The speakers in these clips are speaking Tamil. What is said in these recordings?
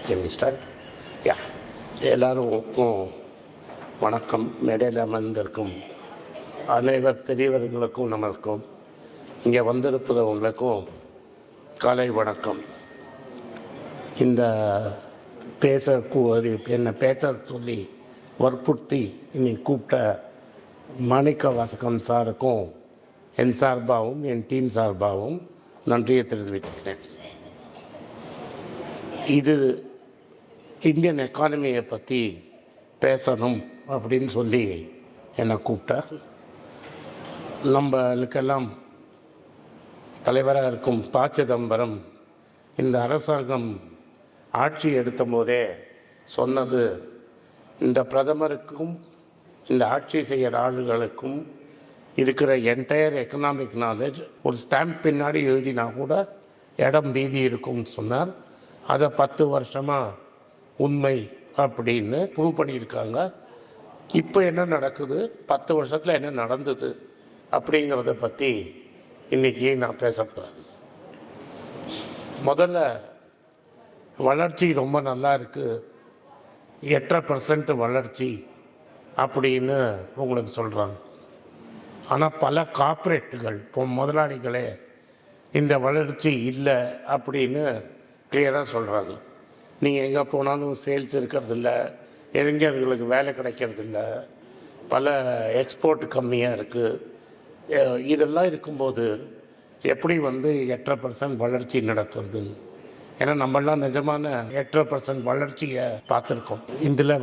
ஸ்டார்ட் யா எல்லாருக்கும் வணக்கம். மேடையில் அமர்ந்திருக்கும் அனைவர் பெரியவர்களுக்கும் நமக்கும் இங்கே வந்திருப்பவங்களுக்கும் காலை வணக்கம். இந்த என்னை பேச சொல்லி வற்புறுத்தி இன்னைக்கு கூப்பிட்ட மாணிக்க வாசகம் சாருக்கும் என் சார்பாகவும் என் டீம் சார்பாகவும் நன்றியை தெரிவித்துக்கிறேன். இது இந்தியன் எக்கானமியை பற்றி பேசணும் அப்படின்னு சொல்லி என்னை கூப்பிட்டார். நம்மளுக்கெல்லாம் தலைவராக இருக்கும் ப. சிதம்பரம் இந்த அரசாங்கம் ஆட்சி எடுத்த போதே சொன்னது, இந்த பிரதமருக்கும் இந்த ஆட்சி செய்கிற ஆளுகளுக்கும் இருக்கிற என்டையர் எக்கனாமிக் நாலேஜ் ஒரு ஸ்டாம்ப் பின்னாடி எழுதினா கூட இடம் மீதி இருக்கும்னு சொன்னார். அதை 10 வருஷமாக உண்மை அப்படின்னு ப்ரூவ் பண்ணியிருக்காங்க. இப்போ என்ன நடக்குது, 10 வருஷத்தில் என்ன நடந்தது அப்படிங்கிறத பற்றி இன்றைக்கி நான் பேச போகிறேன். முதல்ல வளர்ச்சி ரொம்ப நல்லா இருக்குது, 8% வளர்ச்சி அப்படின்னு உங்களுக்கு சொல்கிறாங்க. ஆனால் பல கார்ப்பரேட்டுகள் இப்போ முதலாளிகளே இந்த வளர்ச்சி இல்லை அப்படின்னு கிளியராக சொல்கிறாங்க. நீங்கள் எங்கே போனாலும் சேல்ஸ் இருக்கிறதில்ல, இளைஞர்களுக்கு வேலை கிடைக்கிறதில்ல, பல எக்ஸ்போர்ட் கம்மியாக இருக்குது. இதெல்லாம் இருக்கும்போது எப்படி 8% வளர்ச்சி நடக்கிறது? ஏன்னா நம்மளாம் நிஜமான 8% வளர்ச்சியை பார்த்துருக்கோம். இதில்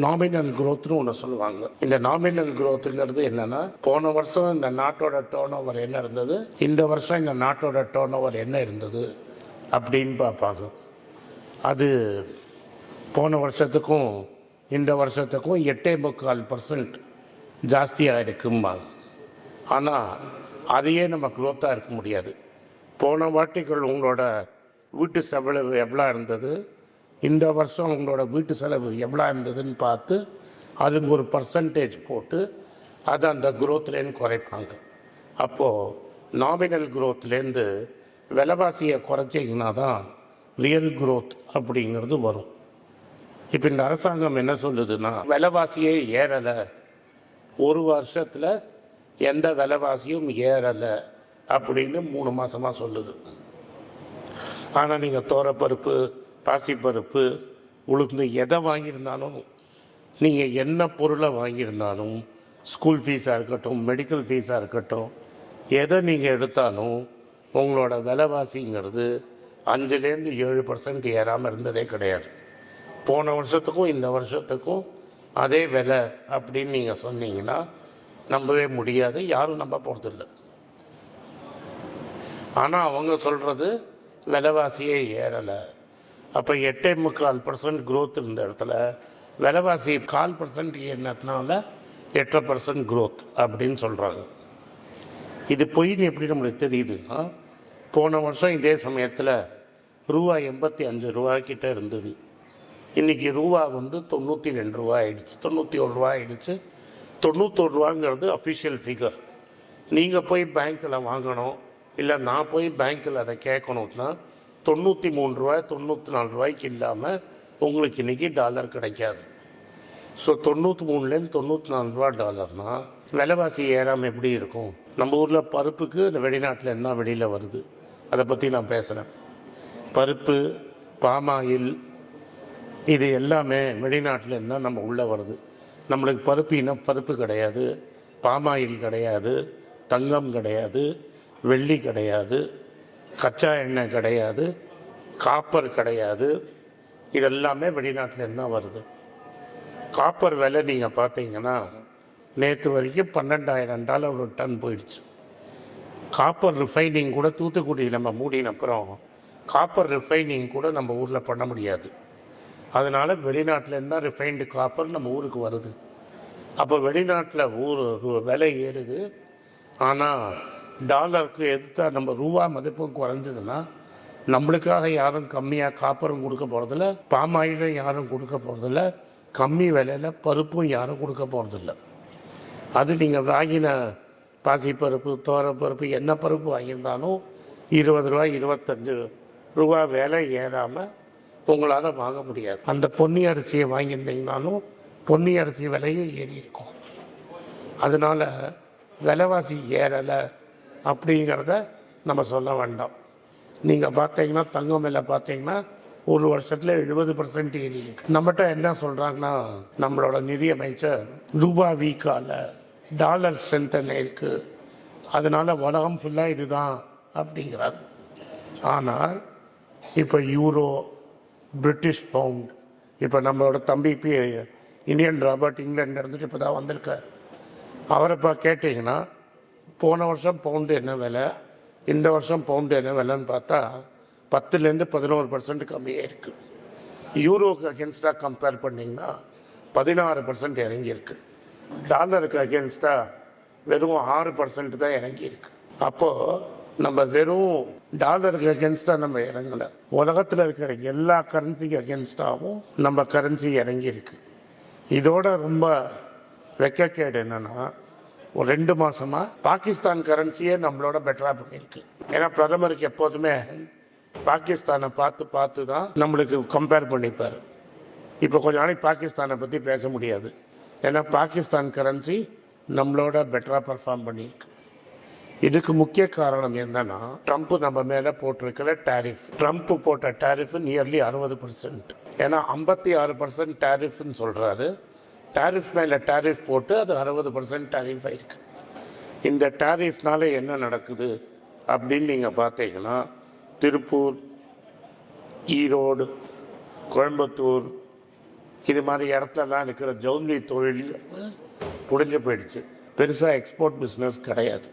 நாமினல் குரோத்னு ஒன்று சொல்லுவாங்க. இந்த நாமினல் குரோத்துங்கிறது என்னென்னா, போன வருஷம் இந்த நாட்டோட டேர்ன் ஓவர் என்ன இருந்தது, இந்த வருஷம் இந்த நாட்டோட டேர்ன் ஓவர் என்ன இருந்தது அப்படின்னு பார்ப்பாங்க. அது போன வருஷத்துக்கும் இந்த வருஷத்துக்கும் 8.25% ஜாஸ்தியாக இருக்கும்பாங்க. ஆனால் அதையே நம்ம க்ரோத்தாக இருக்க முடியாது. போன வாட்டிகள் உங்களோட வீட்டு செலவு எவ்வளோ இருந்தது, இந்த வருஷம் உங்களோட வீட்டு செலவு எவ்வளோ இருந்ததுன்னு பார்த்து அதுக்கு ஒரு பர்சன்டேஜ் போட்டு அதை அந்த குரோத்லேருந்து குறைப்பாங்க. அப்போது நாமினல் குரோத்லேருந்து விலைவாசியை குறைச்சிங்கன்னா தான் ரியல் குரோத் அப்படிங்கிறது வரும். இப்போ இந்த அரசாங்கம் என்ன சொல்லுதுன்னா, விலைவாசியே ஏறலை, ஒரு வருஷத்தில் எந்த விலைவாசியும் ஏறலை அப்படின்னு 3 மாதமாக சொல்லுது. ஆனால் நீங்கள் தோரப்பருப்பு, பாசிப்பருப்பு, உளுந்து எதை வாங்கியிருந்தாலும், நீங்கள் என்ன பொருளை வாங்கியிருந்தாலும், ஸ்கூல் ஃபீஸாக இருக்கட்டும், மெடிக்கல் ஃபீஸாக இருக்கட்டும், எதை நீங்கள் எடுத்தாலும் உங்களோட விலைவாசிங்கிறது 5-7% ஏறாமல் இருந்ததே கிடையாது. போன வருஷத்துக்கும் இந்த வருஷத்துக்கும் அதே விலை அப்படின்னு நீங்கள் சொன்னீங்கன்னா நம்பவே முடியாது, யாரும் நம்ப போகிறதில்ல. ஆனால் அவங்க சொல்கிறது விலைவாசியே ஏறலை. அப்போ 8.25% குரோத் இருந்த இடத்துல விலைவாசி 0.25% ஏறினதுனால 8% குரோத் அப்படின்னு சொல்கிறாங்க. இது பொய்ன்னு எப்படி நம்மளுக்கு தெரியுதுன்னா, போன வருஷம் இதே சமயத்தில் ரூபா 85 ரூபாய்க்கிட்ட இருந்தது. இன்றைக்கி ரூபா 92 ரூபா ஆகிடுச்சு, 91 ரூபா ஆகிடுச்சு. 91 ரூபாங்கிறது அஃபிஷியல் ஃபிகர். நீங்கள் போய் பேங்க்கில் வாங்கணும், இல்லை நான் போய் பேங்க்கில் அதை கேட்கணுன்னா 93 ரூபாய் 94 ரூபாய்க்கு இல்லாமல் உங்களுக்கு இன்றைக்கி டாலர் கிடைக்காது. ஸோ 93லேருந்து 94 ரூபா டாலர்னால் விலைவாசி ஏறாமல் எப்படி இருக்கும்? நம்ம ஊரில் பருப்புக்கு வெளிநாட்டில் என்ன வெளியில் வருது அதை பற்றி நான் பேசுகிறேன். பருப்பு, பாமாயில், இது எல்லாமே வெளிநாட்டில் என்ன நம்ம உள்ளே வருது. நம்மளுக்கு பருப்பு கிடையாது, பாமாயில் கிடையாது, தங்கம் கிடையாது, வெள்ளி கிடையாது, கச்சா எண்ணெய் கிடையாது, காப்பர் கிடையாது. இதெல்லாமே வெளிநாட்டில் என்ன வருது. காப்பர் விலை நீங்கள் பார்த்தீங்கன்னா நேற்று வரைக்கும் $12,000 ஒரு டன் போயிடுச்சு. காப்பர் ரிஃபைனிங் கூட தூத்துக்குடியில் நம்ம மூடினப்புறம் காப்பர் ரிஃபைனிங் கூட நம்ம ஊரில் பண்ண முடியாது. அதனால் வெளிநாட்டிலேருந்து தான் ரிஃபைன்டு காப்பர் நம்ம ஊருக்கு வருது. அப்போ வெளிநாட்டில் விலை ஏறுது. ஆனால் டாலருக்கு எதிர்த்தா நம்ம ரூபா மதிப்பும் குறைஞ்சதுன்னா நம்மளுக்காக யாரும் கம்மியாக காப்பரும் கொடுக்க போகிறதில்ல, பாமாயிலும் யாரும் கொடுக்க போகிறதில்ல, கம்மி விலையில் பருப்பும் யாரும் கொடுக்க போகிறதில்ல. அது நீங்கள் வாங்கின பாசிப்பருப்பு, தோரப்பருப்பு, என்ன பருப்பு வாங்கியிருந்தாலும் 20 ரூபா 25 ரூபா விலை ஏறாமல் உங்களால் வாங்க முடியாது. அந்த பொன்னி அரிசியை வாங்கியிருந்தீங்கனாலும் பொன்னி அரிசி விலையும் ஏறி இருக்கும். அதனால் விலைவாசி ஏறலை அப்படிங்கிறத நம்ம சொல்ல வேண்டாம். நீங்கள் பார்த்தீங்கன்னா தங்கம் விலை பார்த்தீங்கன்னா ஒரு வருஷத்தில் 70% ஏறி இருக்கு. நம்மகிட்ட என்ன சொல்கிறாங்கன்னா, நம்மளோட நிதியமைச்சர் ரூபா வீக்கால டாலர் ஸ்ட்ரென்தன் இருக்குது, அதனால உலகம் ஃபுல்லாக இதுதான் அப்படிங்கிறார். ஆனால் இப்போ யூரோ, பிரிட்டிஷ் பவுண்ட், இப்போ நம்மளோட தம்பி இந்தியன் ராபர்ட் இங்கிலாண்டில் இருந்துட்டு இப்போ தான் வந்திருக்கார். அவரை இப்போ கேட்டிங்கன்னா போன வருஷம் பவுண்டு என்ன விலை, இந்த வருஷம் பவுண்டு என்ன விலைன்னு பார்த்தா 10% 11% கம்மியாக இருக்குது. யூரோக்கு அகேன்ஸ்டாக கம்பேர் பண்ணிங்கன்னா 16% இறங்கியிருக்கு. டாலருக்கு அகேன்ஸ்டாக வெறும் 6% தான் இறங்கியிருக்கு. அப்போது நம்ம வெறும் டாலருக்கு அகேன்ஸ்டாக நம்ம இறங்கலை, உலகத்தில் இருக்கிற எல்லா கரன்சிக்கு அகேன்ஸ்டாகவும் நம்ம கரன்சி இறங்கியிருக்கு. இதோட ரொம்ப வெக்கக்கேடு என்னென்னா, ஒரு 2 மாதமாக பாகிஸ்தான் கரன்சியே நம்மளோட பெட்டராக பண்ணியிருக்கு. ஏன்னா பிரதமருக்கு எப்போதுமே பாகிஸ்தானை பார்த்து தான் நம்மளுக்கு கம்பேர் பண்ணிப்பார். இப்போ கொஞ்ச நாளைக்கு பாகிஸ்தானை பற்றி பேச முடியாது, ஏன்னா பாகிஸ்தான் கரன்சி நம்மளோட பெட்டராக பர்ஃபார்ம் பண்ணியிருக்கு. இதுக்கு முக்கிய காரணம் என்னன்னா, ட்ரம்ப் நம்ம மேலே போட்டிருக்கிற டேரிஃப். ட்ரம்ப் போட்ட டேரிஃப் நியர்லி 60%. ஏன்னா 56% டேரிஃப்னு சொல்கிறாரு. டேரிஃப் மேலே டேரிஃப் போட்டு அது 60% டேரிஃப் ஆயிருக்கு. இந்த டேரிஃப்னால என்ன நடக்குது அப்படின்னு நீங்கள் பார்த்தீங்கன்னா, திருப்பூர், ஈரோடு, கோயம்புத்தூர் இது மாதிரி இடத்துலலாம் இருக்கிற ஜவுளி தொழில் புடிஞ்சு போயிடுச்சு. பெருசாக எக்ஸ்போர்ட் பிஸ்னஸ் கிடையாது,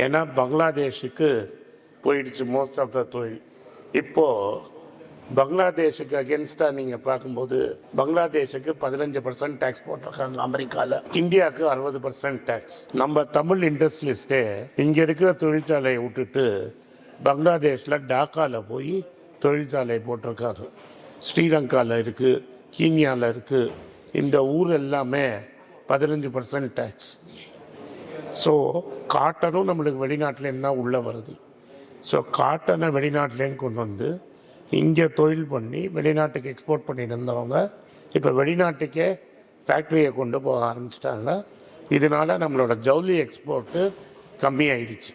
ஏன்னா பங்களாதேஷுக்கு போயிடுச்சு மோஸ்ட் ஆஃப் த தொழில். இப்போது பங்களாதேஷுக்கு அகேன்ஸ்டாக நீங்கள் பார்க்கும்போது பங்களாதேஷுக்கு 15% டேக்ஸ் போட்டிருக்காங்க அமெரிக்காவில், இந்தியாவுக்கு 60% டேக்ஸ். நம்ம தமிழ் இண்டஸ்ட்ரியலிஸ்டே இங்கே இருக்கிற தொழிற்சாலையை விட்டுட்டு பங்களாதேஷில் டாக்காவில் போய் தொழிற்சாலை போட்டிருக்காங்க. ஸ்ரீலங்காவில் இருக்குது, கீனியாவில் இருக்குது. இந்த ஊர் எல்லாமே 15% டேக்ஸ். ஸோ காட்டனும் நம்மளுக்கு வெளிநாட்டிலேருந்து தான் உள்ளே வருது. ஸோ காட்டனை வெளிநாட்டிலேருந்து கொண்டு வந்து இங்கே தொழில் பண்ணி வெளிநாட்டுக்கு எக்ஸ்போர்ட் பண்ணிட்டு இருந்தவங்க இப்போ வெளிநாட்டுக்கே ஃபேக்ட்ரியை கொண்டு போக ஆரம்பிச்சிட்டாங்க. இதனால நம்மளோட ஜவுளி எக்ஸ்போர்ட்டு கம்மியாயிடுச்சு.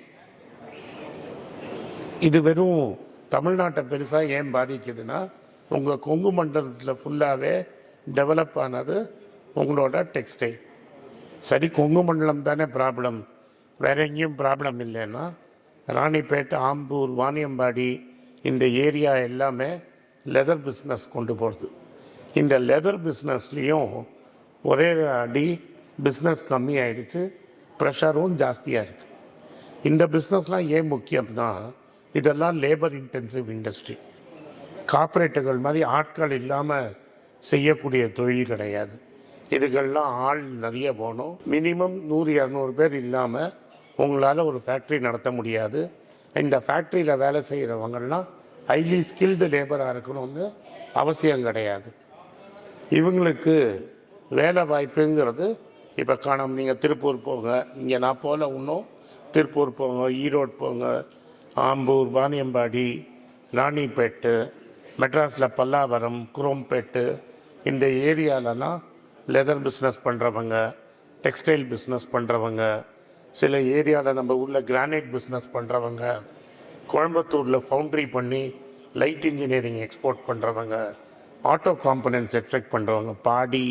இது வெறும் தமிழ்நாட்டை பெருசாக ஏன் பாதிக்குதுன்னா, உங்கள் கொங்கு மண்டலத்தில் ஃபுல்லாகவே டெவலப் ஆனது உங்களோட டெக்ஸ்டைல். சரி, கொங்கு மண்டலம் தானே ப்ராப்ளம், வேற எங்கேயும் ப்ராப்ளம் இல்லைன்னா ராணிப்பேட்டை, ஆம்பூர், வாணியம்பாடி இந்த ஏரியா எல்லாமே லெதர் பிஸ்னஸ் கொண்டு போகிறது. இந்த லெதர் பிஸ்னஸ்லேயும் ஒரே அடி பிஸ்னஸ் கம்மி ஆயிடுச்சு, ப்ரெஷரும் ஜாஸ்தியாக இருக்குது. இந்த பிஸ்னஸ்லாம் ஏன் முக்கியம்னா, இதெல்லாம் லேபர் இன்டென்சிவ் இண்டஸ்ட்ரி. கார்ப்பரேட்டுகள் மாதிரி ஆட்கள் இல்லாமல் செய்யக்கூடிய தொழில் கிடையாது. இதுகள்லாம் ஆள் நிறைய போகணும். மினிமம் 100-200 பேர் இல்லாமல் உங்களால் ஒரு ஃபேக்ட்ரி நடத்த முடியாது. இந்த ஃபேக்ட்ரியில் வேலை செய்கிறவங்கள்லாம் ஹைலி ஸ்கில்டு லேபராக இருக்கணும்னு அவசியம் கிடையாது. இவங்களுக்கு வேலை வாய்ப்புங்கிறது இப்போ காணும். நீங்கள் திருப்பூர் போங்க, இங்கே நான் போல இன்னும் திருப்பூர் போங்க, ஈரோடு போங்க, ஆம்பூர், வாணியம்பாடி, ராணிப்பேட்டு, மெட்ராஸில் பல்லாவரம், குரோம்பேட்டு இந்த ஏரியாலலாம் லெதர் பிஸ்னஸ் பண்ணுறவங்க, டெக்ஸ்டைல் பிஸ்னஸ் பண்ணுறவங்க, சில ஏரியாவில் நம்ம ஊரில் கிரானைட் பிஸ்னஸ் பண்ணுறவங்க, கோயம்புத்தூரில் ஃபவுண்ட்ரி பண்ணி லைட் இன்ஜினியரிங் எக்ஸ்போர்ட் பண்ணுறவங்க, ஆட்டோ காம்பனன்ட்ஸ் எக்ஸ்ட்ராக்ட் பண்ணுறவங்க, பாடி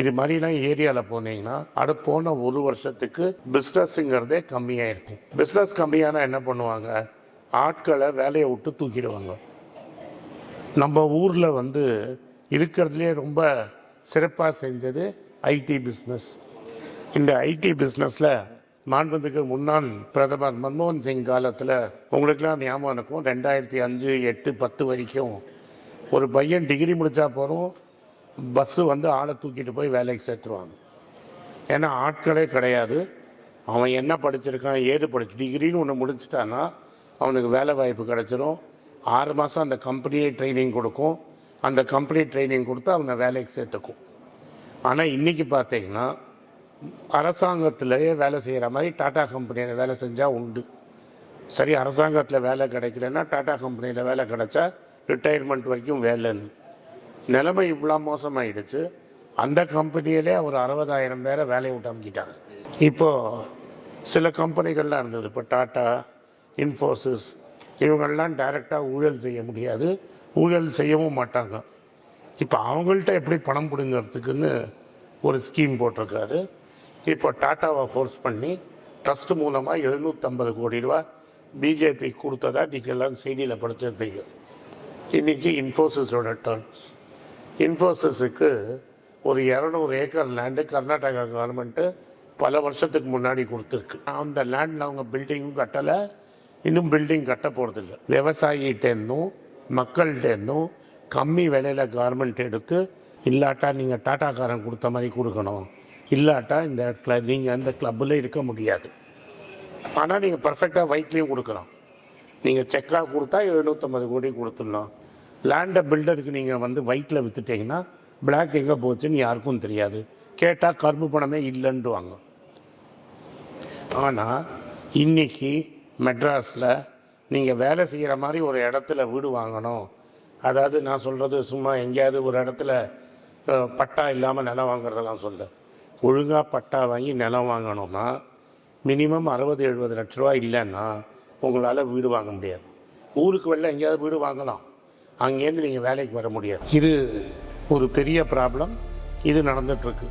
இது மாதிரிலாம் ஏரியாவில் போனீங்கன்னா அது போன ஒரு வருஷத்துக்கு பிஸ்னஸ்ங்கிறதே கம்மியாக இருக்கும். பிஸ்னஸ் கம்மியானா என்ன பண்ணுவாங்க, ஆட்களை வேலையை விட்டு தூக்கிடுவாங்க. நம்ம ஊரில் இருக்கிறதுலே ரொம்ப சிறப்பாக செஞ்சது ஐடி பிஸ்னஸ். இந்த ஐடி பிஸ்னஸில் மாண்புமிகு முன்னாள் பிரதமர் மன்மோகன் சிங் காலத்தில் உங்களுக்கெல்லாம் ஞாபகம் இருக்கும், 2005, 2008, 2010 வரைக்கும் ஒரு பையன் டிகிரி முடித்தா போகிறோம், பஸ்ஸு ஆளை தூக்கிட்டு போய் வேலைக்கு சேர்த்துருவாங்க. ஏன்னா ஆட்களே கிடையாது. அவன் என்ன படிச்சிருக்கான், ஏது டிகிரின்னு ஒன்று முடிச்சிட்டான்னா அவனுக்கு வேலை வாய்ப்பு கிடச்சிரும். 6 மாதம் அந்த கம்பெனியே ட்ரைனிங் கொடுக்கும், அந்த கம்பெனி ட்ரைனிங் கொடுத்து அவங்க வேலைக்கு சேர்த்துக்கும். ஆனால் இன்றைக்கி பார்த்தீங்கன்னா அரசாங்கத்திலேயே வேலை செய்கிற மாதிரி டாடா கம்பெனியில் வேலை செஞ்சால் உண்டு. சரி, அரசாங்கத்தில் வேலை கிடைக்கலன்னா டாடா கம்பெனியில் வேலை கிடைச்சா ரிட்டையர்மெண்ட் வரைக்கும் வேலைன்னு. நிலைமை இவ்வளோ மோசமாயிடுச்சு. அந்த கம்பெனியிலே ஒரு 60,000 பேரை வேலையை விட்டு அமுக்கிட்டாங்க. இப்போது சில கம்பெனிகள்லாம் இருந்தது, இப்போ டாட்டா, இன்ஃபோசிஸ், இவங்கள்லாம் டைரெக்டாக ஊழல் செய்ய முடியாது, ஊழல் செய்யவும் மாட்டாங்க. இப்போ அவங்கள்ட்ட எப்படி பணம் பிடுங்கிறதுக்குன்னு ஒரு ஸ்கீம் போட்டிருக்காரு. இப்போ டாட்டாவை ஃபோர்ஸ் பண்ணி ட்ரஸ்ட் மூலமாக 750 கோடி ரூபா பிஜேபி கொடுத்ததா நீங்கள் எல்லாம் செய்தியில் படிச்சிருப்பீங்க. இன்றைக்கி இன்ஃபோசிஸோட டர்ன்ஸ். இன்ஃபோசிஸுக்கு ஒரு 200 ஏக்கர் லேண்டு கர்நாடகா கவர்மெண்ட்டு பல வருஷத்துக்கு முன்னாடி கொடுத்துருக்கு. அந்த லேண்டில் அவங்க பில்டிங்கும் கட்டலை, இன்னும் பில்டிங் கட்ட போகிறதில்ல. விவசாயிகிட்டேருந்தும் மக்கள்கிட்டேருந்தும் கம்மி விலையில் கவர்மெண்ட் எடுத்து, இல்லாட்டா நீங்கள் டாட்டாக்காரன் கொடுத்த மாதிரி கொடுக்கணும், இல்லாட்டா இந்த இடத்துல நீங்கள் அந்த கிளப்பில் இருக்க முடியாது. ஆனால் நீங்கள் பர்ஃபெக்டாக ஒயிட்லேயும் கொடுக்கலாம். நீங்கள் செக்காக கொடுத்தா 750 கோடி கொடுத்துடலாம். லேண்டை பில்டருக்கு நீங்கள் வந்து ஒயிட்டில் விற்றுட்டிங்கன்னா பிளாக் எங்கே போச்சுன்னு யாருக்கும் தெரியாது. கேட்டால் கருப்பு பணமே இல்லைன்னுவாங்க. ஆனால் இன்றைக்கி மெட்ராஸில் நீங்கள் வேலை செய்கிற மாதிரி ஒரு இடத்துல வீடு வாங்கணும். அதாவது நான் சொல்கிறது சும்மா எங்கேயாவது ஒரு இடத்துல பட்டா இல்லாமல் நிலம் வாங்குறதெல்லாம் சொல்ல. ஒழுங்காக பட்டா வாங்கி நிலம் வாங்கணும்னா மினிமம் 60-70 லட்ச ரூபா இல்லைன்னா உங்களால் வீடு வாங்க முடியாது. ஊருக்கு வெளில எங்கேயாவது வீடு வாங்கலாம், அங்கேருந்து நீங்கள் வேலைக்கு வர முடியாது. இது ஒரு பெரிய ப்ராப்ளம். இது நடந்துகிட்ருக்கு.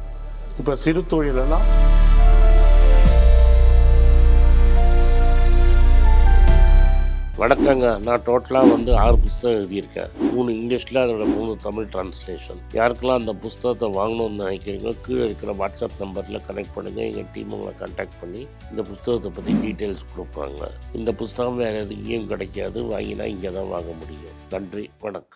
இப்போ சிறு தொழிலெல்லாம் வணக்கங்க. நான் டோட்டலாக 6 புஸ்தகம் எழுதியிருக்கேன். 3 இங்கிலீஷில், அதோட 3 தமிழ் டிரான்ஸ்லேஷன். யாருக்கெல்லாம் அந்த புஸ்தகத்தை வாங்கணும்னு நினைக்கிறீங்களோ கீழே இருக்கிற வாட்ஸ்அப் நம்பரில் கனெக்ட் பண்ணுங்கள். எங்கள் டீம் உங்களை கான்டாக்ட் பண்ணி இந்த புஸ்தகத்தை பற்றி டீட்டெயில்ஸ் கொடுப்பாங்க. இந்த புஸ்தகம் வேறு எங்கேயும் கிடைக்காது, வாங்கினா இங்கே தான் வாங்க முடியும். நன்றி, வணக்கம்.